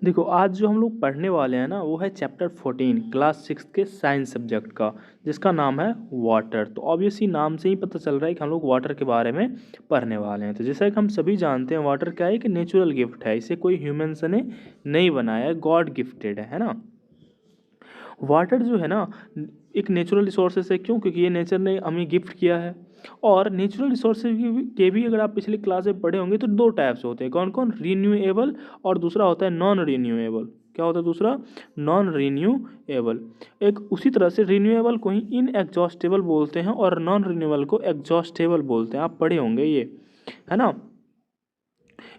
देखो आज जो हम लोग पढ़ने वाले हैं ना वो है चैप्टर 14 क्लास 6 के साइंस सब्जेक्ट का, जिसका नाम है वाटर। तो ऑब्वियसली नाम से ही पता चल रहा है कि हम लोग वाटर के बारे में पढ़ने वाले हैं। तो जैसा कि हम सभी जानते हैं वाटर क्या है कि नेचुरल गिफ्ट है, इसे कोई ह्यूमंस ने नहीं बनाया है, गॉड गिफ्टेड है ना। वाटर जो है ना एक नेचुरल रिसोर्सेज है। क्यों? क्योंकि ये नेचर ने हमें गिफ्ट किया है। और नेचुरल रिसोर्सेज के भी अगर आप पिछली क्लास में पढ़े होंगे तो दो टाइप्स होते हैं। कौन कौन? रीन्यूएबल और दूसरा होता है नॉन रीन्यूएबल। क्या होता है दूसरा? Non renewable. एक उसी तरह से रीन्यूएबल को ही इनएग्जॉस्टेबल बोलते हैं और नॉन रीन्यूएबल को एग्जॉस्टेबल बोलते हैं। आप पढ़े होंगे ये, है ना।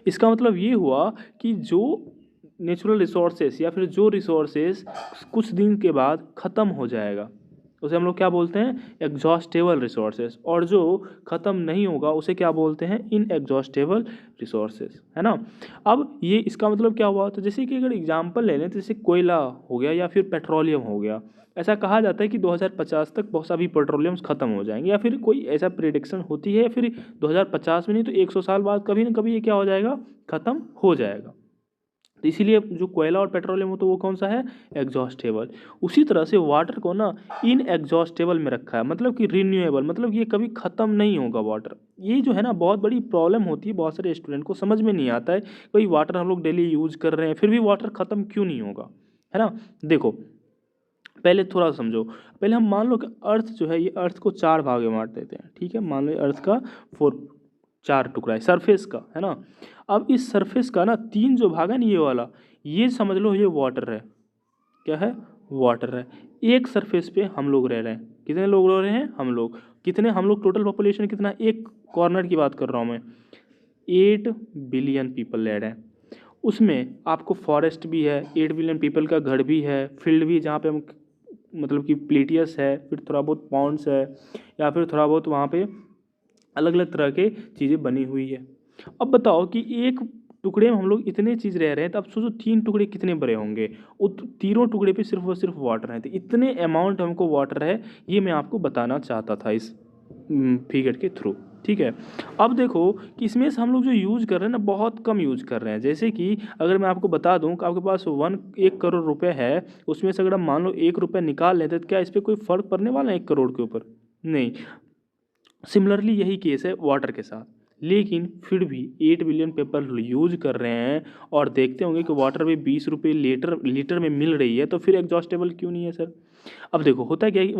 इसका मतलब ये हुआ कि जो नेचुरल रिसोर्सेस या फिर जो रिसोर्सेस कुछ दिन के बाद ख़त्म हो जाएगा उसे हम लोग क्या बोलते हैं? Exhaustible resources. और जो ख़त्म नहीं होगा उसे क्या बोलते हैं? इनएग्जॉस्टेबल रिसोर्सेस, है ना। अब ये इसका मतलब क्या हुआ? तो जैसे कि अगर एग्जांपल ले लें तो जैसे कोयला हो गया या फिर पेट्रोलियम हो गया। ऐसा कहा जाता है कि 2050 तक बहुत सभी पेट्रोलियम्स ख़त्म हो जाएंगे, या फिर कोई ऐसा प्रिडिक्शन होती है, या फिर 2050 में नहीं तो 100 साल बाद कभी ना कभी ये क्या हो जाएगा? ख़त्म हो जाएगा। तो इसीलिए जो कोयला और पेट्रोलियम हो तो वो कौन सा है? एग्जॉस्टेबल। उसी तरह से वाटर को ना इन एग्जॉस्टेबल में रखा है, मतलब कि रिन्यूएबल, मतलब ये कभी ख़त्म नहीं होगा वाटर। ये जो है ना बहुत बड़ी प्रॉब्लम होती है, बहुत सारे स्टूडेंट को समझ में नहीं आता है भाई वाटर हम लोग डेली यूज़ कर रहे हैं फिर भी वाटर ख़त्म क्यों नहीं होगा, है ना। देखो पहले थोड़ा समझो। पहले हम मान लो कि अर्थ जो है ये अर्थ को 4 भाग में बांट देते हैं। ठीक है, मान लो अर्थ का 4 टुकड़ा है सरफेस का, है ना। अब इस सरफेस का ना 3 जो भाग है ना ये वाला, ये समझ लो ये वाटर है। क्या है? वाटर है। एक सरफेस पे हम लोग रह रहे हैं। कितने लोग रह रहे हैं? हम लोग। कितने हम लोग? टोटल पॉपुलेशन कितना? एक कॉर्नर की बात कर रहा हूँ मैं, 8 बिलियन पीपल रह रहे हैं। उसमें आपको फॉरेस्ट भी है, 8 बिलियन पीपल का घर भी है, फील्ड भी जहाँ पे हम मतलब कि प्लेटियस है, फिर थोड़ा बहुत पॉन्ड्स है, या फिर थोड़ा बहुत वहाँ पे अलग अलग तरह के चीज़ें बनी हुई है। अब बताओ कि एक टुकड़े में हम लोग इतने चीज़ रह रहे हैं, तो अब सोचो 3 टुकड़े कितने बड़े होंगे। तीनों टुकड़े पे सिर्फ और सिर्फ वाटर है। तो इतने अमाउंट हमको वाटर है, ये मैं आपको बताना चाहता था इस फिगर के थ्रू। ठीक है, अब देखो कि इसमें से हम लोग जो यूज़ कर रहे हैं ना बहुत कम यूज़ कर रहे हैं। जैसे कि अगर मैं आपको बता दूं कि आपके पास 1 करोड़ रुपए है, उसमें से अगर हम मान लो 1 रुपया निकाल लेते तो क्या इस पर कोई फ़र्क पड़ने वाला है 1 करोड़ के ऊपर? नहीं। सिमिलरली यही केस है वाटर के साथ। लेकिन फिर भी 8 बिलियन पीपल यूज कर रहे हैं और देखते होंगे कि वाटर भी 20 रुपये लीटर में मिल रही है, तो फिर एग्जॉस्टेबल क्यों नहीं है सर? अब देखो होता क्या है कि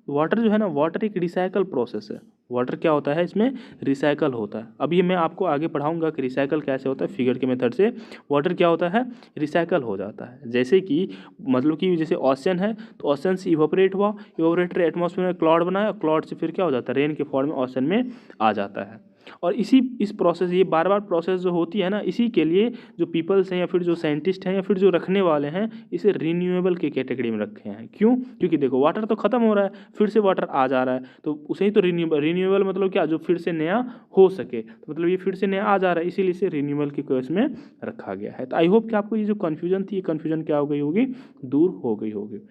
वाटर जो है ना, वाटर एक रिसाइकल प्रोसेस है। वाटर क्या होता है? इसमें रिसाइकल होता है। अब ये मैं आपको आगे पढ़ाऊंगा कि रिसाइकल कैसे होता है फिगर के मेथड से। वाटर क्या होता है? रिसाइकल हो जाता है। जैसे कि मतलब कि जैसे ओशन है, तो ओशन से इवापोरेट हुआ, इवापोरेटर एटमॉस्फेयर में क्लाउड बनाया, क्लाउड से फिर क्या हो जाता है? रेन के फॉर्म में ओशन में आ जाता है। और इस प्रोसेस, ये बार बार प्रोसेस जो होती है ना, इसी के लिए जो पीपल्स हैं या फिर जो साइंटिस्ट हैं या फिर जो रखने वाले हैं इसे रिन्यूएबल की कैटेगरी में रखे हैं। क्यों? क्योंकि देखो वाटर तो ख़त्म हो रहा है, फिर से वाटर आ जा रहा है, तो उसे ही तो रिन्यूएबल मतलब क्या? जो फिर से नया हो सके, तो मतलब ये फिर से नया आ जा रहा है, इसीलिए इसे रिन्यूएबल के केस में रखा गया है। तो आई होप कि आपको ये जो कन्फ्यूजन थी, ये कन्फ्यूजन क्या हो गई होगी? दूर हो गई होगी।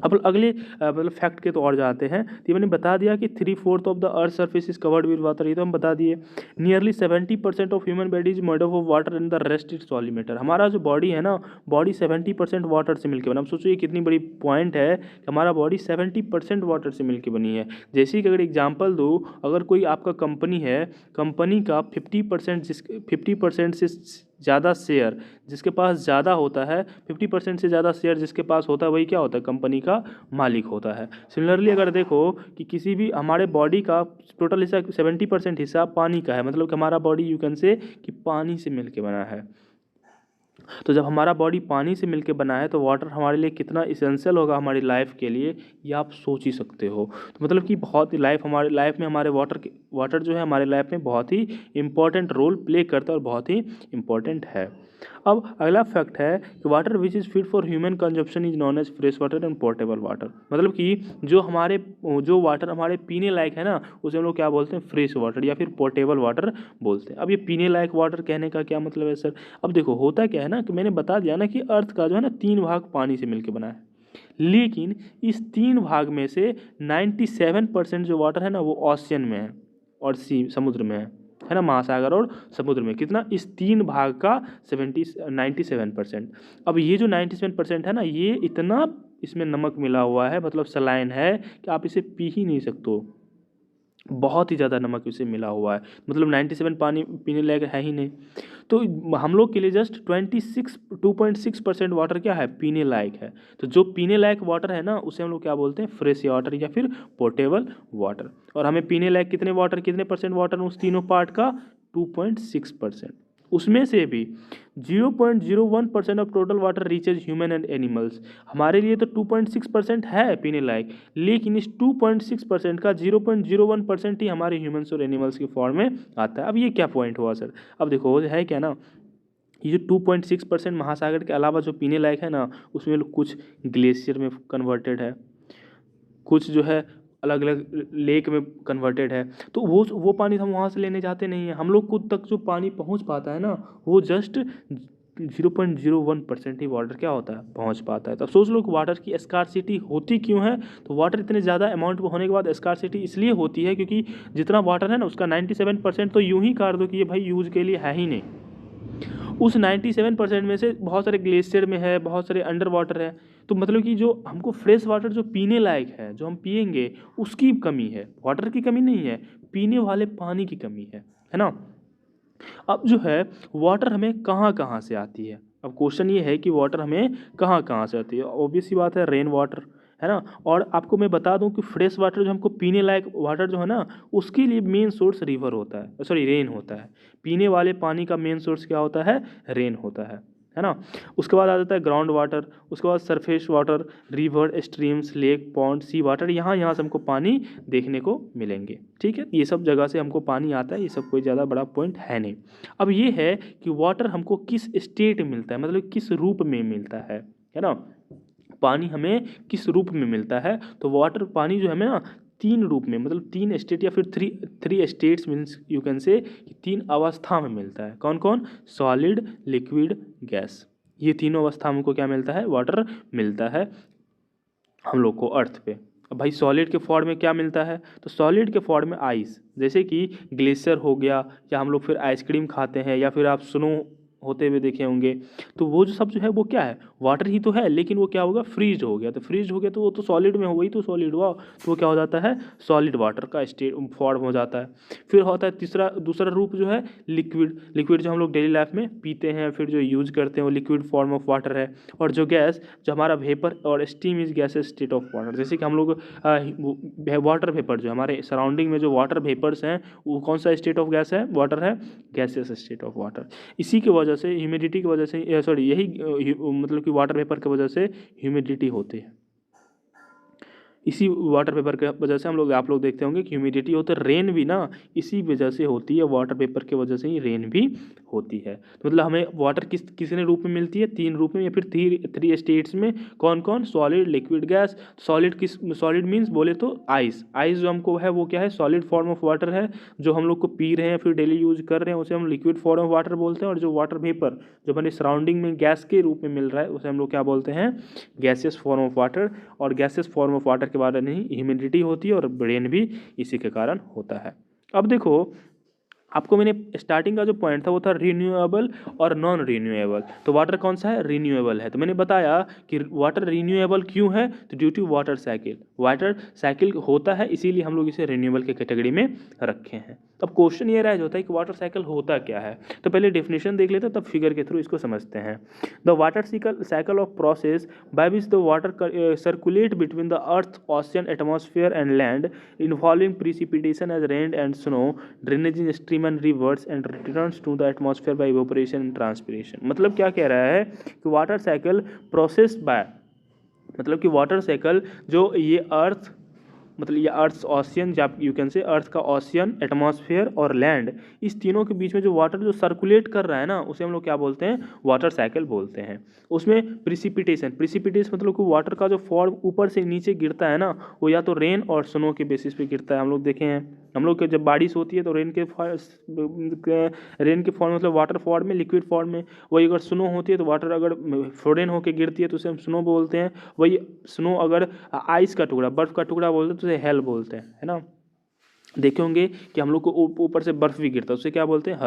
अब अगले मतलब फैक्ट के तो और जाते हैं। तो ये मैंने बता दिया कि 3/4 of the earth surface is covered with water, ये तो हम बता दिए। Nearly 70% of human body is made up of water and the rest is solid matter. हमारा जो बॉडी है ना, बॉडी 70% वाटर से मिलकर बना। अब सोचो ये कितनी बड़ी पॉइंट है कि हमारा बॉडी 70% वाटर से मिलकर बनी है। जैसे कि अगर एग्जाम्पल दो, अगर कोई आपका कंपनी है, कंपनी का 50% से ज़्यादा शेयर जिसके पास ज़्यादा होता है, 50% से ज़्यादा शेयर जिसके पास होता है, वही क्या होता है? कंपनी का मालिक होता है। सिमिलरली अगर देखो कि किसी भी हमारे बॉडी का टोटल हिस्सा 70% हिस्सा पानी का है, मतलब कि हमारा बॉडी यू कैन से कि पानी से मिलके बना है। तो जब हमारा बॉडी पानी से मिलके बना है तो वाटर हमारे लिए कितना इसेंशियल होगा हमारी लाइफ के लिए, ये आप सोच ही सकते हो। तो मतलब कि बहुत ही हमारे लाइफ में हमारे वाटर जो है हमारे लाइफ में बहुत ही इंपॉर्टेंट रोल प्ले करता है और बहुत ही इंपॉर्टेंट है। अब अगला फैक्ट है कि water which is fit for human consumption is known as fresh water and portable water. मतलब कि जो वाटर हमारे पीने लायक है ना, उसे हम लोग क्या बोलते हैं? फ्रेश वाटर या फिर पोर्टेबल वाटर बोलते हैं। अब ये पीने लायक वाटर कहने का क्या मतलब है सर? अब देखो होता क्या है ना कि मैंने बता दिया ना कि अर्थ का जो है ना 3 भाग पानी से मिलकर बना है, लेकिन इस 3 भाग में से 97% जो वाटर है ना वो ओशियन में है और सी समुद्र में है है ना, महासागर और समुद्र में। कितना? इस 3 भाग का 97%। अब ये जो 97% है ना, ये इतना इसमें नमक मिला हुआ है, मतलब सलाइन है, कि आप इसे पी ही नहीं सकते हो। बहुत ही ज़्यादा नमक इसे मिला हुआ है, मतलब 97 पानी पीने लायक है ही नहीं। तो हम लोग के लिए जस्ट 2.6% वाटर क्या है? पीने लायक है। तो जो पीने लायक वाटर है ना, उसे हम लोग क्या बोलते हैं? फ्रेश वाटर या फिर पोर्टेबल वाटर। और हमें पीने लायक कितने परसेंट वाटर उस तीनों पार्ट का? 2.6%। उसमें से भी 0.01% of total water reaches human and animals. हमारे लिए तो 2.6% है पीने लायक, लेकिन इस 2.6% का 0.01% ही हमारे ह्यूमन्स और एनिमल्स की फॉर्म में आता है। अब ये क्या पॉइंट हुआ सर? अब देखो है क्या ना, ये जो 2.6% महासागर के अलावा जो पीने लायक है ना, उसमें कुछ ग्लेशियर में कन्वर्टेड है, कुछ जो है अलग अलग लेक में कन्वर्टेड है। तो वो पानी हम वहाँ से लेने जाते नहीं हैं। हम लोग खुद तक जो पानी पहुँच पाता है ना, वो जस्ट 0.01% ही वाटर क्या होता है? पहुँच पाता है। तो अब सोच लो कि वाटर की स्कार्सिटी होती क्यों है? तो वाटर इतने ज़्यादा अमाउंट में होने के बाद स्कार्सिटी इसलिए होती है क्योंकि जितना वाटर है ना, उसका 97% तो यूँ ही कर दो कि ये भाई यूज़ के लिए है ही नहीं। उस 97% में से बहुत सारे ग्लेशियर में है, बहुत सारे अंडर वाटर है। तो मतलब कि जो हमको फ्रेश वाटर जो पीने लायक है, जो हम पिएंगे, उसकी कमी है। वाटर की कमी नहीं है, पीने वाले पानी की कमी है ना। अब जो है वाटर हमें कहाँ कहाँ से आती है? अब क्वेश्चन ये है कि वाटर हमें कहाँ कहाँ से आती है। ऑब्वियस सी बात है, रेन वाटर, है ना। और आपको मैं बता दूं कि फ्रेश वाटर जो हमको पीने लायक वाटर जो है ना, उसके लिए मेन सोर्स रिवर होता है, सॉरी रेन होता है। पीने वाले पानी का मेन सोर्स क्या होता है? रेन होता है ना। उसके बाद आ जाता है ग्राउंड वाटर, उसके बाद surface water, river, streams, lake, pond, sea water. यहाँ यहाँ से हमको पानी देखने को मिलेंगे। ठीक है, ये सब जगह से हमको पानी आता है, ये सब कोई ज़्यादा बड़ा पॉइंट है नहीं। अब ये है कि वाटर हमको किस स्टेट में मिलता है, मतलब किस रूप में मिलता है ना। पानी हमें किस रूप में मिलता है? तो वाटर पानी जो हमें ना 3 रूप में, मतलब 3 स्टेट या फिर three states means you can say, 3 अवस्था में मिलता है। कौन कौन? Solid, liquid, gas. ये तीनों अवस्था में हमको क्या मिलता है? वाटर मिलता है हम लोग को अर्थ पे। अब भाई सॉलिड के फॉर्म में क्या मिलता है? तो सॉलिड के फॉर्म में आइस, जैसे कि ग्लेशियर हो गया, या हम लोग फिर आइसक्रीम खाते हैं, या फिर आप स्नो होते हुए देखे होंगे। तो वो जो सब जो है वो क्या है? वाटर ही तो है, लेकिन वो क्या होगा? फ्रीज हो गया। तो फ्रीज हो गया तो वो तो सॉलिड में हो, वही तो सॉलिड हुआ। तो वो क्या हो जाता है? सॉलिड वाटर का स्टेट फॉर्म हो जाता है। फिर होता है दूसरा रूप जो है लिक्विड। लिक्विड जो हम लोग डेली लाइफ में पीते हैं, फिर जो यूज करते हैं, वो लिक्विड फॉर्म ऑफ वाटर है। और जो गैस, जो हमारा वेपर और steam is gases state of water. जैसे कि हम लोग वाटर वेपर, जो हमारे सराउंडिंग में जो वाटर वेपर्स हैं, वो कौन सा स्टेट ऑफ गैस है? वाटर है, गैसेस स्टेट ऑफ वाटर। इसी की वजह से, ह्यूमिडिटी की वजह से, सॉरी यही मतलब कि वाटर वेपर की वजह से ह्यूमिडिटी होती है। इसी वाटर पेपर के वजह से आप लोग देखते होंगे कि ह्यूमिडिटी होता है। रेन भी ना इसी वजह से होती है, वाटर पेपर के वजह से ही रेन भी होती है। तो मतलब हमें वाटर किसने रूप में मिलती है? 3 रूप में, या फिर थ्री स्टेट्स में। कौन कौन? Solid, liquid, gas. Solid means बोले तो आइस। आइस जो हमको है वो क्या है? सॉलिड फॉर्म ऑफ वाटर है, जो हम लोग को पी रहे हैं, फिर डेली यूज कर रहे हैं, उसे हम लिक्विड फॉर्म ऑफ वाटर बोलते हैं। और जो वाटर वेपर जो हमारे सराउंडिंग में गैस के रूप में मिल रहा है, उसे हम लोग क्या बोलते हैं? Gaseous form of water. और गैसियस फॉर्म ऑफ वाटर के बारे में ही ह्यूमिडिटी होती है, और रेन भी इसी के कारण होता है। अब देखो, आपको मैंने स्टार्टिंग का जो पॉइंट था वो था रिन्यूएबल और नॉन रिन्यूएबल। तो वाटर कौन सा है? रिन्यूएबल है। तो मैंने बताया कि वाटर रिन्यूएबल क्यों है? तो due to water cycle. Water cycle होता है, इसीलिए हम लोग इसे रिन्यूएबल के कैटेगरी में रखे हैं। अब क्वेश्चन ये राइज होता है कि वाटर साइकिल होता क्या है। तो पहले डेफिनेशन देख लेते हैं, तब फिगर के थ्रू इसको समझते हैं। The water cycle of process by which the water circulate between the earth, ocean, atmosphere and land, involving precipitation as rain and snow, drainage in stream and rivers, and returns to the atmosphere by evaporation and transpiration. मतलब क्या कह रहा है कि water cycle process by, मतलब कि water cycle जो ये अर्थ, मतलब ये अर्थ ओशियन, यू कैन से अर्थ का ओशियन, एटमॉस्फेयर और लैंड, इस तीनों के बीच में जो वाटर जो सर्कुलेट कर रहा है ना, उसे हम लोग क्या बोलते हैं? वाटर साइकिल बोलते हैं। उसमें प्रिसिपिटेशन मतलब कि वाटर का जो फॉर्म ऊपर से नीचे गिरता है ना, वो या तो रेन और स्नो के बेसिस पे गिरता है। हम लोग देखे हैं, हम लोग के जब बारिश होती है तो रेन के फॉर्म मतलब वाटर फॉर्म में, लिक्विड फॉर्म में। वही अगर स्नो होती है तो वाटर अगर फ्रोजन होकर गिरती है तो उसे हम स्नो बोलते हैं। वही स्नो अगर आइस का टुकड़ा, बर्फ का टुकड़ा बोलते हैं तो उसे हेल बोलते हैं, है ना। देखे होंगे कि हम लोग को ऊपर से बर्फ़ भी गिरता है, उसे क्या बोलते हैं,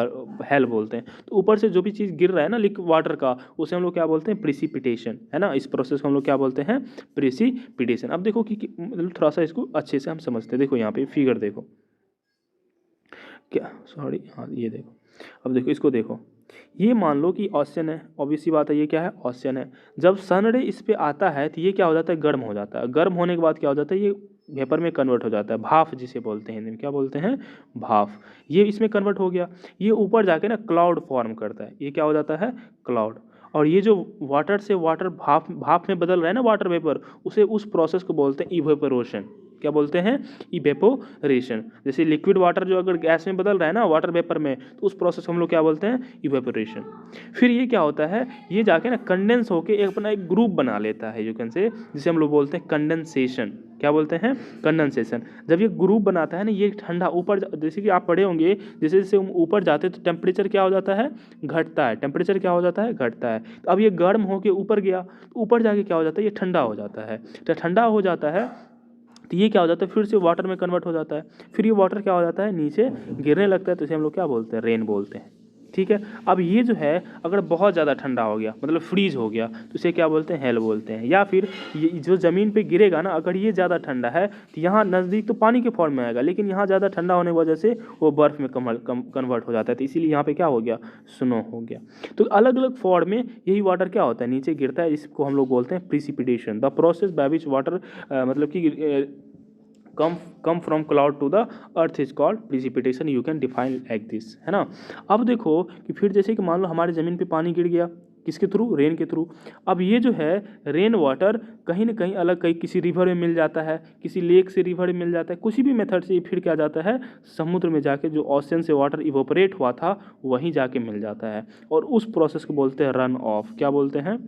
हेल बोलते हैं। तो ऊपर से जो भी चीज़ गिर रहा है ना लिक्विड वाटर का, उसे हम लोग क्या बोलते हैं, प्रिसिपिटेशन, है ना। इस प्रोसेस को हम लोग क्या बोलते हैं, प्रिसिपिटेशन। अब देखो कि मतलब थोड़ा सा इसको अच्छे से हम समझते हैं। देखो यहाँ पे फिगर देखो, क्या सॉरी, हाँ ये देखो, अब देखो इसको देखो, ये मान लो कि ओशन है, ऑब्वियस सी बात है, ये क्या है, ओशन है। जब सन रे इस पे आता है तो ये क्या हो जाता है, गर्म हो जाता है। गर्म होने के बाद क्या हो जाता है, ये वेपर में कन्वर्ट हो जाता है, भाप जिसे बोलते हैं, हिंदी में क्या बोलते हैं, भाप। ये इसमें कन्वर्ट हो गया, ये ऊपर जाके ना क्लाउड फॉर्म करता है, ये क्या हो जाता है, क्लाउड। और ये जो वाटर से वाटर भाप भाप में बदल रहा है ना, वाटर वेपर, उसे उस प्रोसेस को बोलते हैं इवेपोरेशन। क्या बोलते हैं, इवेपोरेशन। जैसे लिक्विड वाटर जो अगर गैस में बदल रहा है ना, वाटर वेपर में, तो उस प्रोसेस को हम लोग क्या बोलते हैं, इवेपोरेशन। फिर ये क्या होता है, ये जाके ना कंडेंस होके एक अपना एक ग्रुप बना लेता है, यू कैन से, जिसे हम लोग बोलते हैं कंडेंसेशन। क्या बोलते हैं, कंडेंसेशन। जब ये ग्रुप बनाता है ना, ये ठंडा ऊपर, जैसे कि आप पढ़े होंगे, जैसे जैसे हम ऊपर जाते हैं तो टेम्परेचर क्या हो जाता है, घटता है। टेम्परेचर क्या हो जाता है, घटता है। तो अब ये गर्म होके ऊपर गया, तो ऊपर जाके क्या हो जाता है, ये ठंडा हो जाता है। तो ठंडा हो जाता है तो ये क्या हो जाता है, फिर से वाटर में कन्वर्ट हो जाता है। फिर ये वाटर क्या हो जाता है, नीचे गिरने लगता है, तो इसे हम लोग क्या बोलते हैं, रेन बोलते हैं। ठीक है। अब ये जो है अगर बहुत ज़्यादा ठंडा हो गया, मतलब फ्रीज हो गया, तो इसे क्या बोलते हैं, हेल बोलते हैं। या फिर ये जो ज़मीन पे गिरेगा ना, अगर ये ज़्यादा ठंडा है तो यहाँ नज़दीक तो पानी के फॉर्म में आएगा, लेकिन यहाँ ज़्यादा ठंडा होने की वजह से वो बर्फ़ में कन्वर्ट हो जाता है, तो इसीलिए यहाँ पे क्या हो गया, स्नो हो गया। तो अलग अलग फॉर्म में यही वाटर क्या होता है, नीचे गिरता है, इसको हम लोग बोलते हैं precipitation, the process by which water मतलब कि come from cloud to the earth is called precipitation. You can define like this, है ना। अब देखो कि फिर जैसे कि मान लो हमारे ज़मीन पे पानी गिर गया, किसके थ्रू, रेन के थ्रू। अब ये जो है रेन वाटर कहीं ना कहीं अलग, कहीं किसी रिवर में मिल जाता है, किसी लेक से रिवर में मिल जाता है, किसी भी मेथड से ये फिर क्या जाता है, समुद्र में जाके जो ओशन से वाटर इवोपरेट हुआ था वहीं जाके मिल जाता है। और उस प्रोसेस को बोलते हैं रन ऑफ। क्या बोलते हैं,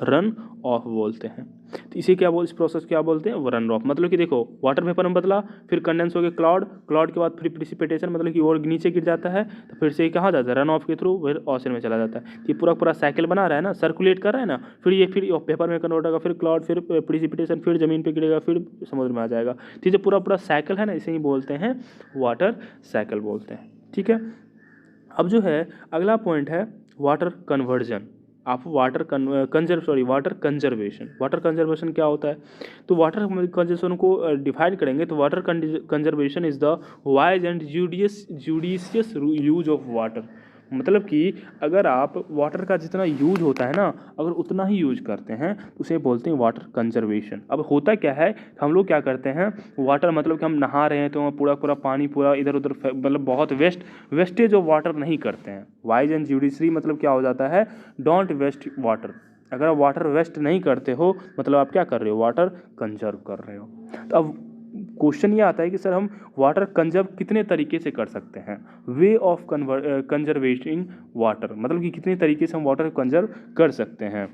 रन ऑफ बोलते हैं। तो इसे क्या बोल, इस प्रोसेस क्या बोलते हैं, रन ऑफ। मतलब कि देखो वाटर वेपर में बदला, फिर कंडेंस हो गया क्लाउड, क्लाउड के बाद फिर प्रिसिपिटेशन, मतलब कि और नीचे गिर जाता है, तो फिर से कहाँ जाता है, रन ऑफ के थ्रू फिर ओशन में चला जाता है। ये पूरा पूरा साइकिल बना रहा है ना, सर्कुलेट कर रहा है ना, फिर पेपर में कन्वर्ट होगा, फिर क्लाउड, फिर प्रिसिपिटेशन, फिर ज़मीन पर गिरेगा, फिर समुद्र में आ जाएगा। ठीक है, पूरा पूरा साइकिल है ना, इसे ही बोलते हैं वाटर साइकिल बोलते हैं। ठीक है। अब जो है अगला पॉइंट है वाटर कन्वर्जन। आप water water conservation. Water conservation क्या होता है, तो वाटर कंजर्वेशन को डिफाइन करेंगे तो water conservation is the wise and judicious use of water. मतलब कि अगर आप वाटर का जितना यूज होता है ना, अगर उतना ही यूज करते हैं तो उसे बोलते हैं वाटर कंजर्वेशन। अब होता क्या है, हम लोग क्या करते हैं, वाटर मतलब कि हम नहा रहे हैं तो पूरा पूरा पानी पूरा इधर उधर मतलब बहुत वेस्टेज ऑफ वाटर नहीं करते हैं। वाइज एंड जुडिशरी मतलब क्या हो जाता है, डोंट वेस्ट वाटर। अगर आप वाटर वेस्ट नहीं करते हो मतलब आप क्या कर रहे हो, वाटर कंजर्व कर रहे हो। तो अब क्वेश्चन ये आता है कि सर हम वाटर कंजर्व कितने तरीके से कर सकते हैं, वे ऑफ कंजर्वेटिंग वाटर, मतलब कि कितने तरीके से हम वाटर कंजर्व कर सकते हैं।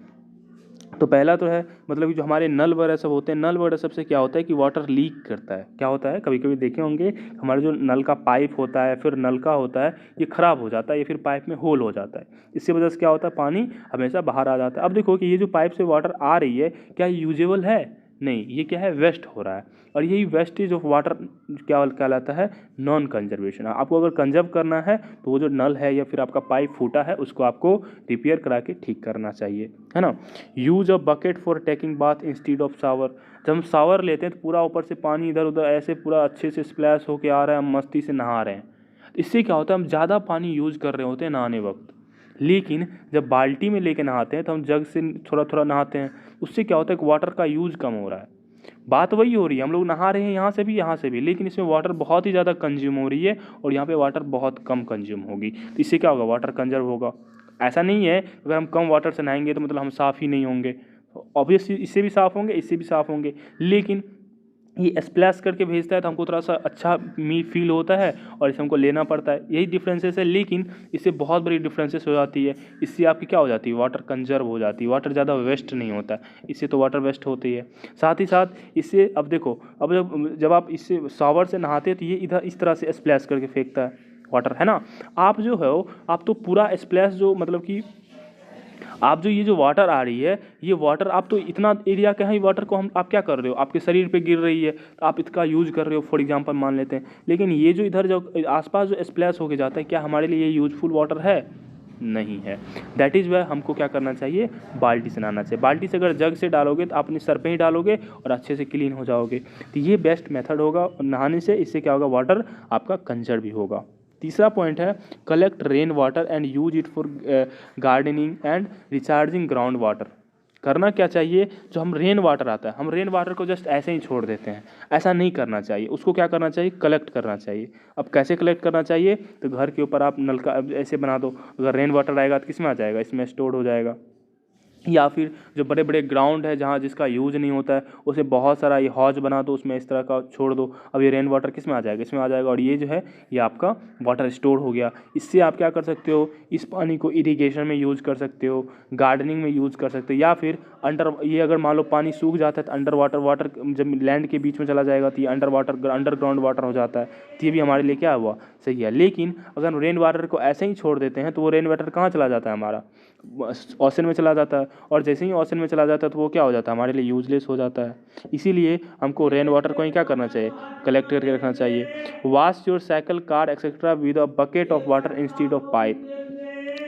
तो पहला तो है मतलब कि जो हमारे नल वगैरह सब होते हैं, नल वगैरह सबसे क्या होता है कि वाटर लीक करता है। क्या होता है, कभी कभी देखे होंगे हमारे जो नल का पाइप होता है, फिर नलका होता है, ये ख़राब हो जाता है, या फिर पाइप में होल हो जाता है। इसकी वजह से क्या होता है, पानी हमेशा बाहर आ जाता है। अब देखो कि ये जो पाइप से वाटर आ रही है, क्या यूजेबल है, नहीं, ये क्या है, वेस्ट हो रहा है। और यही वेस्टेज ऑफ वाटर क्या कहलाता है, नॉन कंजर्वेशन। आपको अगर कंजर्व करना है तो वो जो नल है या फिर आपका पाइप फूटा है उसको आपको रिपेयर करा के ठीक करना चाहिए, है ना। Use a bucket for taking bath instead of shower. जब हम शावर लेते हैं तो पूरा ऊपर से पानी इधर उधर ऐसे पूरा अच्छे से स्प्लैश होके आ रहा है, हम मस्ती से नहा रहे हैं। इससे क्या होता है, हम ज़्यादा पानी यूज़ कर रहे होते हैं नहाने वक्त। लेकिन जब बाल्टी में लेके नहाते हैं तो हम जग से थोड़ा थोड़ा नहाते हैं, उससे क्या होता है कि वाटर का यूज़ कम हो रहा है। बात वही हो रही है, हम लोग नहा रहे हैं यहाँ से भी, लेकिन इसमें वाटर बहुत ही ज़्यादा कंज्यूम हो रही है और यहाँ पे वाटर बहुत कम कंज्यूम होगी। तो इससे क्या होगा, वाटर कंजर्व होगा। ऐसा नहीं है अगर हम कम वाटर से नहाएंगे तो मतलब हम साफ़ ही नहीं होंगे, ऑब्वियसली इससे भी साफ़ होंगे, इससे भी साफ़ होंगे। लेकिन ये स्प्लैश करके भेजता है तो हमको थोड़ा सा अच्छा फील होता है और इसे हमको लेना पड़ता है, यही डिफरेंसेस है। लेकिन इससे बहुत बड़ी डिफरेंसेस हो जाती है, इससे आपकी क्या हो जाती है, वाटर कंजर्व हो जाती है, वाटर ज़्यादा वेस्ट नहीं होता है। इससे तो वाटर वेस्ट होती है। साथ ही साथ इससे अब देखो, अब जब आप इससे शावर से नहाते हैं तो ये इधर इस तरह से स्प्लैश करके फेंकता है वाटर, है ना। आप जो है आप तो पूरा स्प्लैश जो मतलब कि आप जो ये जो वाटर आ रही है, ये वाटर आप तो इतना एरिया का है, वाटर को हम आप क्या कर रहे हो, आपके शरीर पे गिर रही है तो आप इसका यूज़ कर रहे हो, फॉर एग्जांपल मान लेते हैं। लेकिन ये जो इधर जो आसपास जो स्प्लैश होके जाता है, क्या हमारे लिए ये यूजफुल वाटर है? नहीं है। दैट इज़ वाई हमको क्या करना चाहिए, बाल्टी से नहाना चाहिए। बाल्टी से अगर जग से डालोगे तो आप अपने सर पे ही डालोगे और अच्छे से क्लीन हो जाओगे। तो ये बेस्ट मेथड होगा नहाने से। इससे क्या होगा, वाटर आपका कंजर्व भी होगा। तीसरा पॉइंट है collect rain water and use it for gardening and recharging ground water. करना क्या चाहिए, जो हम रेन वाटर आता है, हम रेन वाटर को जस्ट ऐसे ही छोड़ देते हैं, ऐसा नहीं करना चाहिए। उसको क्या करना चाहिए, कलेक्ट करना चाहिए। अब कैसे कलेक्ट करना चाहिए, तो घर के ऊपर आप नलका ऐसे बना दो, अगर रेन वाटर आएगा तो किस में आ जाएगा, इसमें स्टोर हो जाएगा। या फिर जो बड़े बड़े ग्राउंड है जहाँ जिसका यूज नहीं होता है, उसे बहुत सारा ये हौज बना दो, उसमें इस तरह का छोड़ दो। अब ये रेन वाटर किस में आ जाएगा, इसमें आ जाएगा, और ये जो है ये आपका वाटर स्टोर हो गया। इससे आप क्या कर सकते हो, इस पानी को इरिगेशन में यूज़ कर सकते हो, गार्डनिंग में यूज़ कर सकते हो। या फिर अंडर, ये अगर मान लो पानी सूख जाता है तो अंडर वाटर जब लैंड के बीच में चला जाएगा तो ये अंडरग्राउंड वाटर हो जाता है। तो ये भी हमारे लिए क्या हुआ, सही है। लेकिन अगर रेन वाटर को ऐसे ही छोड़ देते हैं तो वो रेन वाटर कहाँ चला जाता है, हमारा ओशन में चला जाता है। और जैसे ही ओशन में चला जाता है तो वो क्या हो जाता है, हमारे लिए यूजलेस हो जाता है। इसीलिए हमको रेन वाटर को ही क्या करना चाहिए, कलेक्ट करके रखना चाहिए। Wash your cycle, car etcetera with a bucket of water instead of pipe.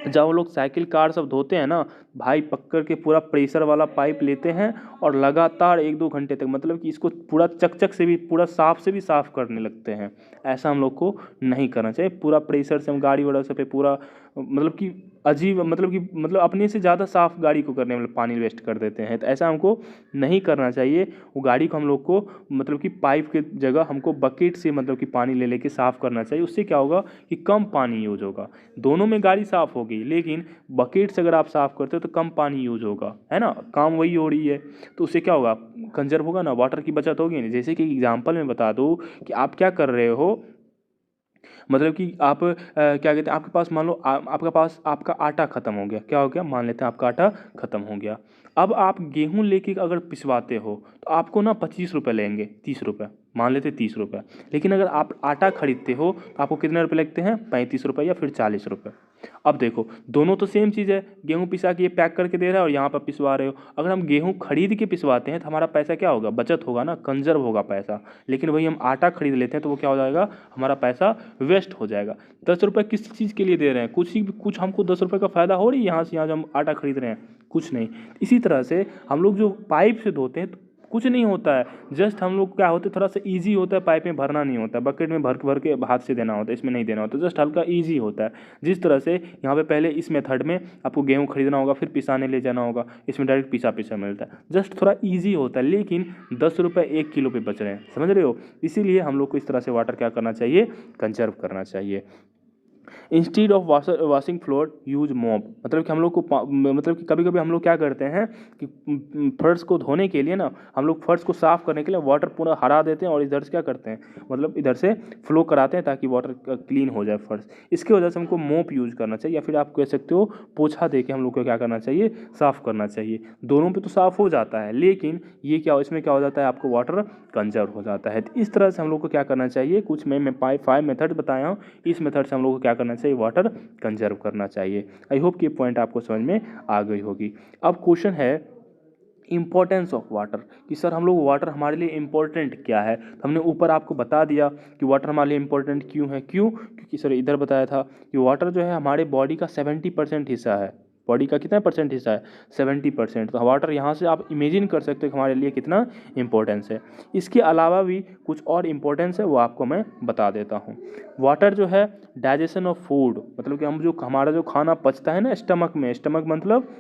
जब हम लोग साइकिल कार सब धोते हैं ना भाई, पकड़ के पूरा प्रेशर वाला पाइप लेते हैं और लगातार 1-2 घंटे तक, मतलब कि इसको पूरा चकचक से भी, पूरा साफ से भी साफ करने लगते हैं। ऐसा हम लोग को नहीं करना चाहिए। पूरा प्रेशर से हम गाड़ी वाड़ा से पे पूरा, मतलब कि अजीब, मतलब अपने से ज़्यादा साफ गाड़ी को करने में पानी वेस्ट कर देते हैं। तो ऐसा हमको नहीं करना चाहिए। वो गाड़ी को हम लोग को मतलब कि पाइप के जगह हमको बकेट से मतलब कि पानी ले लेके साफ़ करना चाहिए। उससे क्या होगा कि कम पानी यूज होगा, दोनों में गाड़ी साफ़ होगी। लेकिन बकेट से अगर आप साफ़ करते हो तो कम पानी यूज होगा, है ना, काम वही हो रही है। तो उससे क्या होगा, कंजर्व होगा ना, वाटर की बचत होगी ना। जैसे कि एग्जाम्पल में बता दूँ कि आप क्या कर रहे हो, मतलब कि आप क्या कहते हैं, आपके पास मान लो आपके पास आपका आटा ख़त्म हो गया, क्या हो गया, मान लेते हैं आपका आटा ख़त्म हो गया। अब आप गेहूं लेके अगर पिसवाते हो तो आपको ना 25 रुपये लेंगे, 30 रुपये, मान लेते 30 रुपये। लेकिन अगर आप आटा खरीदते हो तो आपको कितने रुपये लगते हैं, 35 रुपये या फिर 40 रुपये। अब देखो दोनों तो सेम चीज़ है, गेहूं पिसा के ये पैक करके दे रहा है और यहाँ पर पिसवा रहे हो। अगर हम गेहूं खरीद के पिसवाते हैं तो हमारा पैसा क्या होगा, बचत होगा ना, कंजर्व होगा पैसा। लेकिन वही हम आटा खरीद लेते हैं तो वो क्या हो जाएगा, हमारा पैसा वेस्ट हो जाएगा। 10 रुपये किस चीज़ के लिए दे रहे हैं, कुछ हमको 10 रुपये का फ़ायदा हो रही है यहाँ से, यहाँ जो हम आटा खरीद रहे हैं, कुछ नहीं। इसी तरह से हम लोग जो पाइप से धोते हैं तो कुछ नहीं होता है, जस्ट हम लोग क्या होते हैं, थोड़ा सा इजी होता है, पाइप में भरना नहीं होता है, बकेट में भर भर के हाथ से देना होता है, इसमें नहीं देना होता, जस्ट हल्का इजी होता है। जिस तरह से यहाँ पे पहले इस मेथड में आपको गेहूँ खरीदना होगा, फिर पिसाने ले जाना होगा, इसमें डायरेक्ट पिसा पिसा मिलता है, जस्ट थोड़ा ईजी होता है। लेकिन 10 रुपये 1 किलो पे बच रहे हैं, समझ रहे हो। इसीलिए हम लोग को इस तरह से वाटर क्या करना चाहिए, कंजर्व करना चाहिए। Instead of washing floor use mop, मतलब कि हम लोग को मतलब कि कभी कभी हम लोग क्या करते हैं कि फर्श को धोने के लिए ना, हम लोग फर्श को साफ़ करने के लिए वाटर पूरा हरा देते हैं और इधर से क्या करते हैं, मतलब इधर से फ्लो कराते हैं ताकि वाटर क्लीन हो जाए फर्श। इसकी वजह से हमको मोप यूज़ करना चाहिए, या फिर आप कह सकते हो पोछा दे के हम लोग को क्या करना चाहिए, साफ़ करना चाहिए। दोनों पे तो साफ़ हो जाता है, लेकिन ये क्या, इसमें क्या हो जाता है, आपको वाटर कंजर्व हो जाता है। तो इस तरह से हम लोग को क्या करना चाहिए, कुछ मैं 5 मेथड बताया हूँ, इस मेथड से हम लोग को क्या करना चाहिए, वाटर कंजर्व करना चाहिए। आई होप कि पॉइंट आपको समझ में आ गई होगी। अब क्वेश्चन है इंपॉर्टेंस ऑफ वाटर, कि सर हम लोग वाटर हमारे लिए इम्पोर्टेंट क्या है। तो हमने ऊपर आपको बता दिया कि वाटर हमारे लिए इम्पोर्टेंट क्यों है, क्योंकि सर इधर बताया था कि वाटर जो है हमारे बॉडी का 70% हिस्सा है। बॉडी का कितना परसेंट हिस्सा है, 70%। तो वाटर यहाँ से आप इमेजिन कर सकते हो कि हमारे लिए कितना इंपॉर्टेंस है। इसके अलावा भी कुछ और इम्पोर्टेंस है, वो आपको मैं बता देता हूँ। वाटर जो है डाइजेशन ऑफ फूड, मतलब कि हम जो हमारा जो खाना पचता है ना स्टमक में, स्टमक मतलब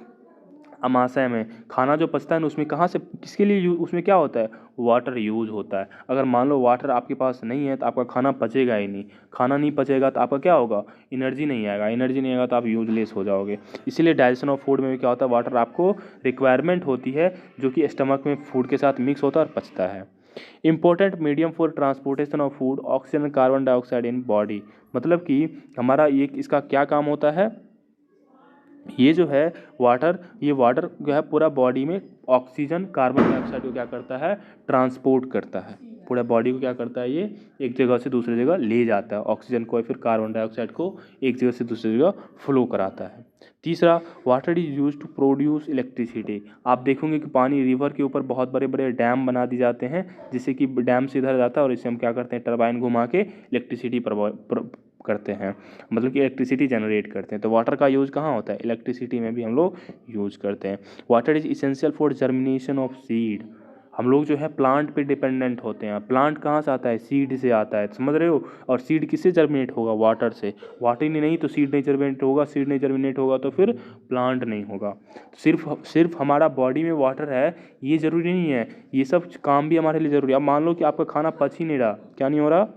अमाशय में खाना जो पचता है ना, उसमें कहाँ से किसके लिए उसमें क्या होता है, वाटर यूज़ होता है। अगर मान लो वाटर आपके पास नहीं है तो आपका खाना पचेगा ही नहीं, खाना नहीं पचेगा तो आपका क्या होगा, एनर्जी नहीं आएगा, एनर्जी नहीं आएगा तो आप यूजलेस हो जाओगे। इसीलिए डाइजेशन ऑफ फूड में भी क्या होता है, वाटर आपको रिक्वायरमेंट होती है, जो कि स्टमक में फूड के साथ मिक्स होता है और पचता है। Important medium for transportation of food, oxygen carbon dioxide in body, मतलब कि हमारा ये इसका क्या काम होता है, ये जो है वाटर, ये वाटर जो है पूरा बॉडी में ऑक्सीजन कार्बन डाइऑक्साइड को क्या करता है, ट्रांसपोर्ट करता है, पूरा बॉडी को क्या करता है, ये एक जगह से दूसरी जगह ले जाता है, ऑक्सीजन को या फिर कार्बन डाइऑक्साइड को एक जगह से दूसरी जगह फ्लो कराता है। तीसरा, water is use to produce electricity. आप देखोगे कि पानी रिवर के ऊपर बहुत बड़े बड़े डैम बना दिए जाते हैं, जिससे कि डैम से इधर जाता है और इससे हम क्या करते हैं, टरबाइन घुमा के इलेक्ट्रिसिटी करते हैं, मतलब कि इलेक्ट्रिसिटी जनरेट करते हैं। तो वाटर का यूज़ कहाँ होता है, इलेक्ट्रिसिटी में भी हम लोग यूज करते हैं। Water is essential for germination of seed. हम लोग जो है प्लांट पे डिपेंडेंट होते हैं। प्लांट कहाँ से आता है, सीड से आता है, समझ रहे हो। और सीड किससे जर्मिनेट होगा, वाटर से। वाटर ही नहीं तो सीड नहीं जर्मिनेट होगा, सीड नहीं जर्मिनेट होगा तो फिर प्लांट नहीं होगा। सिर्फ हमारा बॉडी में वाटर है ये ज़रूरी नहीं है, ये सब काम भी हमारे लिए ज़रूरी है। अब मान लो कि आपका खाना पच ही नहीं रहा, क्या नहीं हो रहा,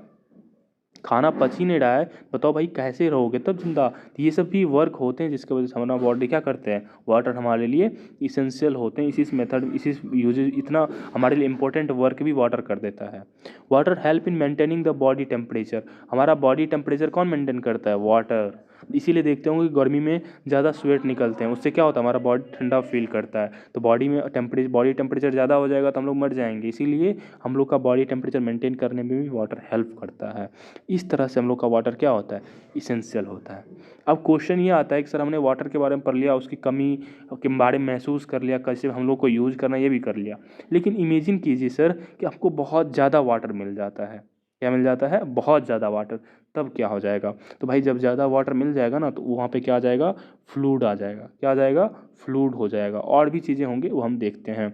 खाना पच ही नहीं रहा है, बताओ भाई कैसे रहोगे तब जिंदा। तो ये सब भी वर्क होते हैं जिसकी वजह से हमारा बॉडी क्या करते हैं, वाटर हमारे लिए इसेंशियल होते हैं। इसी मेथड इसी यूजेज इतना हमारे लिए इंपॉर्टेंट वर्क भी वाटर कर देता है। Water help in maintaining the body temperature. हमारा बॉडी टेम्परेचर कौन मेंटेन करता है, वाटर। इसीलिए देखते होंगे कि गर्मी में ज़्यादा स्वेट निकलते हैं, उससे क्या होता है, हमारा बॉडी ठंडा फील करता है। तो बॉडी टेम्परेचर ज़्यादा हो जाएगा तो हम लोग मर जाएंगे। इसीलिए हम लोग का बॉडी टेम्परेचर मेंटेन करने में भी वाटर हेल्प करता है। इस तरह से हम लोग का वाटर क्या होता है, इसेंशियल होता है। अब क्वेश्चन ये आता है कि सर हमने वाटर के बारे में पढ़ लिया, उसकी कमी के बारे में महसूस कर लिया, कैसे हम लोग को यूज़ करना ये भी कर लिया, लेकिन इमेजिन कीजिए सर कि आपको बहुत ज़्यादा वाटर मिल जाता है। क्या मिल जाता है, बहुत ज़्यादा वाटर। तब क्या हो जाएगा, तो भाई जब ज़्यादा वाटर मिल जाएगा ना तो वहाँ पे क्या आ जाएगा, फ्लूड आ जाएगा। क्या आ जाएगा, फ्लूड हो जाएगा। और भी चीज़ें होंगे वो हम देखते हैं।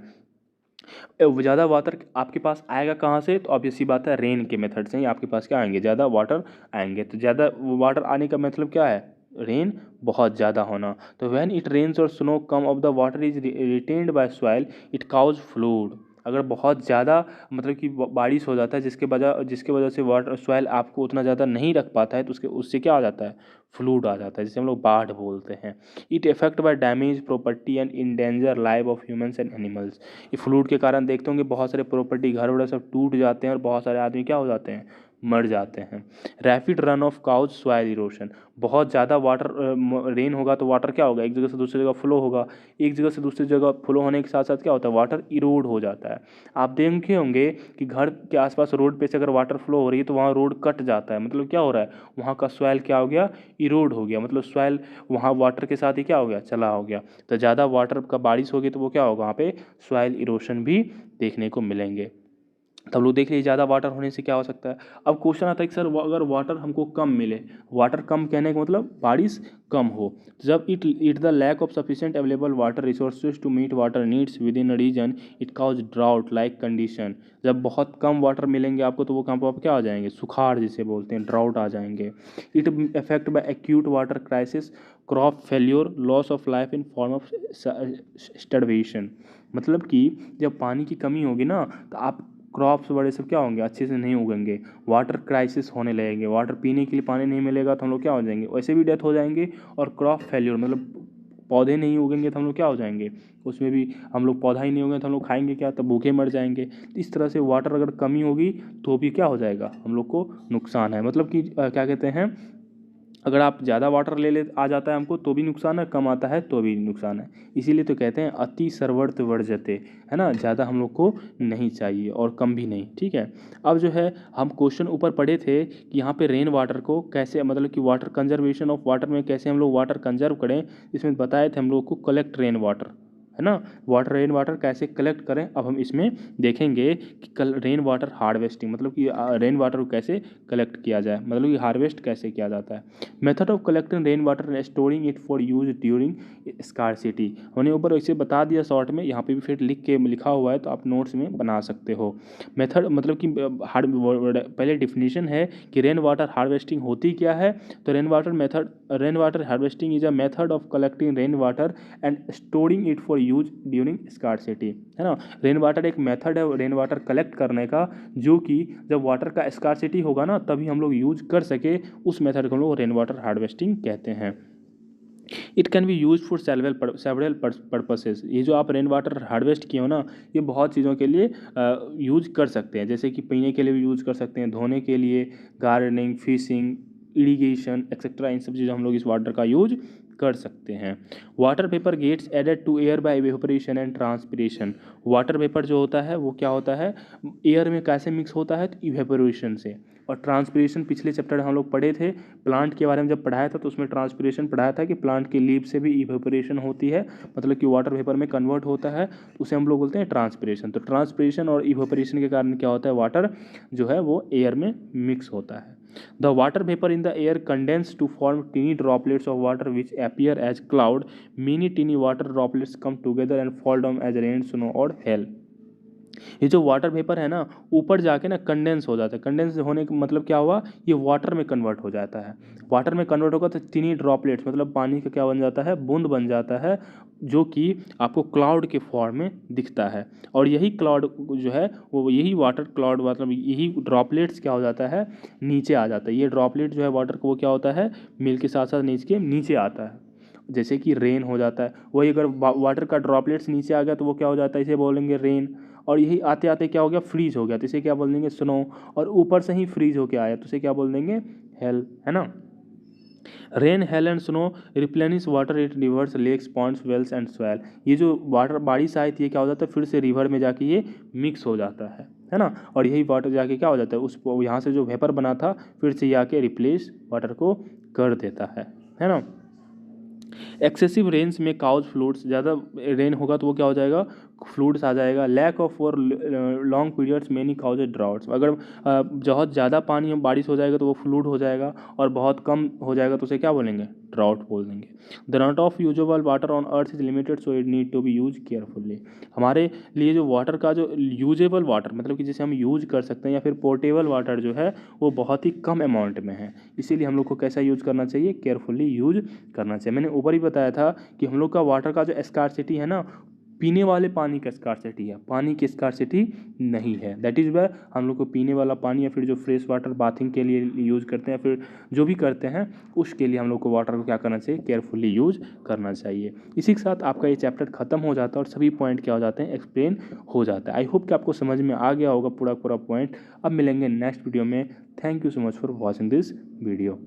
ज़्यादा वाटर आपके पास आएगा कहाँ से, तो ऑब्वियस सी बात है रेन के मेथड से ही आपके पास क्या आएंगे, ज़्यादा वाटर आएंगे। तो ज़्यादा वाटर आने का मतलब क्या है, रेन बहुत ज़्यादा होना। तो व्हेन इट रेन्स और snow come of the water is retained by soil it cause flood. अगर बहुत ज़्यादा मतलब कि बारिश हो जाता है जिसके वजह से वाटर सॉइल आपको उतना ज़्यादा नहीं रख पाता है, तो उससे क्या आ जाता है, फ्लूड आ जाता है, जिसे हम लोग बाढ़ बोलते हैं। It effect by damage property and endanger life of humans and animals. ये फ्लूड के कारण देखते होंगे बहुत सारे प्रॉपर्टी, घर वगैरह सब टूट जाते हैं और बहुत सारे आदमी क्या हो जाते हैं, मर जाते हैं। Rapid run of cows soil erosion. बहुत ज़्यादा वाटर रेन होगा तो वाटर क्या होगा, एक जगह से दूसरी जगह फ्लो होगा। एक जगह से दूसरी जगह फ्लो होने के साथ साथ क्या होता है, वाटर इरोड हो जाता है। आप देखे होंगे कि घर के आसपास रोड पे से अगर वाटर फ्लो हो रही है तो वहाँ रोड कट जाता है, मतलब क्या हो रहा है, वहाँ का सॉइल क्या हो गया, इरोड हो गया, मतलब सॉइल वहाँ वाटर के साथ ही क्या हो गया, चला हो गया। तो ज़्यादा वाटर का बारिश होगी तो वो क्या होगा, वहाँ पे सॉइल इरोशन भी देखने को मिलेंगे। तब लोग देख लीजिए ज़्यादा वाटर होने से क्या हो सकता है। अब क्वेश्चन आता है कि सर अगर वाटर हमको कम मिले, वाटर कम कहने का मतलब बारिश कम हो, तो जब it the lack of sufficient available water resources to meet water needs within a region it cause drought like condition. जब बहुत कम वाटर मिलेंगे आपको तो वो कहाँ पर क्या आ जाएंगे, सुखाड़ जिसे बोलते हैं, ड्राउट आ जाएंगे। It effect bye acute water crisis, crop failure, loss of life in form of starvation. मतलब कि जब पानी की कमी होगी ना तो आप क्रॉप्स बड़े सब क्या होंगे, अच्छे से नहीं उगेंगे, वाटर क्राइसिस होने लगेंगे, वाटर पीने के लिए पानी नहीं मिलेगा तो हम लोग क्या हो जाएंगे, वैसे भी डेथ हो जाएंगे। और क्रॉप फेल्योर मतलब पौधे नहीं उगेंगे तो हम लोग क्या हो जाएंगे, उसमें भी हम लोग पौधा ही नहीं होगा तो हम लोग खाएंगे क्या, तो भूखे मर जाएंगे। इस तरह से वाटर अगर कमी होगी तो भी क्या हो जाएगा, हम लोग को नुकसान है। मतलब कि क्या कहते हैं, अगर आप ज़्यादा वाटर ले आ जाता है हमको तो भी नुकसान है, कम आता है तो भी नुकसान है। इसीलिए तो कहते हैं अति सर्वर्थ वर्जते, है ना, ज़्यादा हम लोग को नहीं चाहिए और कम भी नहीं, ठीक है। अब जो है हम क्वेश्चन ऊपर पढ़े थे कि यहाँ पे रेन वाटर को कैसे, मतलब कि वाटर कंजर्वेशन ऑफ वाटर में कैसे हम लोग वाटर कंजर्व करें, इसमें बताए थे हम लोग को कलेक्ट रेन वाटर, है ना, रेन वाटर कैसे कलेक्ट करें। अब हम इसमें देखेंगे कि रेन वाटर हार्वेस्टिंग, मतलब कि रेन वाटर को कैसे कलेक्ट किया जाए, मतलब कि हार्वेस्ट कैसे किया जाता है। Method of collecting rain water and storing it for use during scarcity. हमने ऊपर इसे बता दिया शॉर्ट में, यहाँ पे भी फिर लिखा हुआ है तो आप नोट्स में बना सकते हो। मेथड मतलब कि पहले डिफिनीशन है कि रेन वाटर हार्वेस्टिंग होती क्या है। तो rain water harvesting is a method of collecting rain water and storing it for use during scarcity, है ना। रेन वाटर एक मेथड है रेन वाटर कलेक्ट करने का, जो कि जब वाटर का स्कार्सिटी होगा ना तभी हम लोग यूज कर सके, उस मेथड को हम लोग रेन वाटर हार्वेस्टिंग कहते हैं। It can be use for several purposes. ये जो आप रेन वाटर हार्वेस्ट किए हो ना, ये बहुत चीज़ों के लिए यूज कर सकते हैं, जैसे कि पीने के लिए भी यूज कर सकते हैं, धोने के लिए, गार्डनिंग, फिशिंग, इरिगेशन एक्सेट्रा, इन सब चीज़ों हम लोग इस वाटर का यूज कर सकते हैं। Water vapour gets added to air by evaporation and transpiration. Water vapour जो होता है वो क्या होता है, एयर में कैसे मिक्स होता है, तो इवेपोरेशन से। और ट्रांसपिरेशन पिछले चैप्टर हम लोग पढ़े थे, प्लांट के बारे में जब पढ़ाया था तो उसमें ट्रांसपिरेशन पढ़ाया था कि प्लांट के लीफ से भी इवेपोरेशन होती है, मतलब कि वाटर वेपर में कन्वर्ट होता है, तो उसे हम लोग बोलते हैं ट्रांसपिरेशन। तो ट्रांसपिरेशन और इवेपोरेशन के कारण क्या होता है, वाटर जो है वो एयर में मिक्स होता है। The water vapor in the air condense to form teeny droplets of water which appear as cloud. Many teeny water droplets come together and fall down as rain, snow or hail. ये जो water vapour है ना, ऊपर जाके ना condense हो जाता है। कंडेंस होने का मतलब क्या हुआ, ये वाटर में कन्वर्ट हो जाता है। वाटर में कन्वर्ट होगा तो टीनी ड्रॉपलेट्स मतलब पानी का क्या बन जाता है, बूंद बन जाता है, जो कि आपको क्लाउड के फॉर्म में दिखता है। और यही क्लाउड जो है वो, यही वाटर क्लाउड मतलब यही ड्रॉपलेट्स क्या हो जाता है, नीचे आ जाता है। ये ड्रॉपलेट जो है वाटर को वो क्या होता है, मिल के साथ साथ नीचे आता है, जैसे कि रेन हो जाता है। वही अगर वाटर का ड्रॉपलेट्स नीचे आ गया तो वो क्या हो जाता है, इसे बोलेंगे रेन। और यही आते आते क्या हो गया, फ्रीज हो गया, तो इसे क्या बोल देंगे, स्नो। और ऊपर से ही फ्रीज होके आया तो इसे क्या बोल देंगे, हेल, है ना। Rain, hail and snow replenish water at rivers, lakes, ponds, wells and swell. ये जो वाटर बारिश आई थी ये क्या हो जाता है, फिर से रिवर में जाके ये मिक्स हो जाता है ना। और यही वाटर जाके क्या हो जाता है, उस यहाँ से जो वेपर बना था फिर से ये आके रिप्लेस वाटर को कर देता है ना। Excessive rains may cause floods, ज़्यादा रेन होगा तो वो क्या हो जाएगा, फ्लूड्स आ जाएगा। Lack of for long periods many cause droughts. अगर बहुत ज़्यादा पानी बारिश हो जाएगा तो वो फ्लूड हो जाएगा, और बहुत कम हो जाएगा तो उसे क्या बोलेंगे, ड्राउट बोल देंगे। The not of usable water on earth is limited, so it need to be use carefully. हमारे लिए जो वाटर का जो यूजेबल वाटर मतलब कि जिसे हम यूज कर सकते हैं, या फिर पोर्टेबल वाटर जो है वो बहुत ही कम अमाउंट में है, इसीलिए हम लोग को कैसा यूज करना चाहिए, केयरफुली यूज करना चाहिए। मैंने ऊपर ही बताया था कि हम लोग का वाटर का जो स्कार्सिटी है ना, पीने वाले पानी का स्कार्सिटी है, पानी की स्कार्सिटी नहीं है। दैट इज़ वाई हम लोग को पीने वाला पानी या फिर जो फ्रेश वाटर बाथिंग के लिए यूज़ करते हैं, फिर जो भी करते हैं उसके लिए हम लोग को वाटर को क्या करना चाहिए, केयरफुली यूज करना चाहिए। इसी के साथ आपका ये चैप्टर खत्म हो जाता है और सभी पॉइंट क्या हो जाते हैं, एक्सप्लेन हो जाता है। आई होप कि आपको समझ में आ गया होगा पूरा पॉइंट। अब मिलेंगे नेक्स्ट वीडियो में। Thank you so much for watching this video.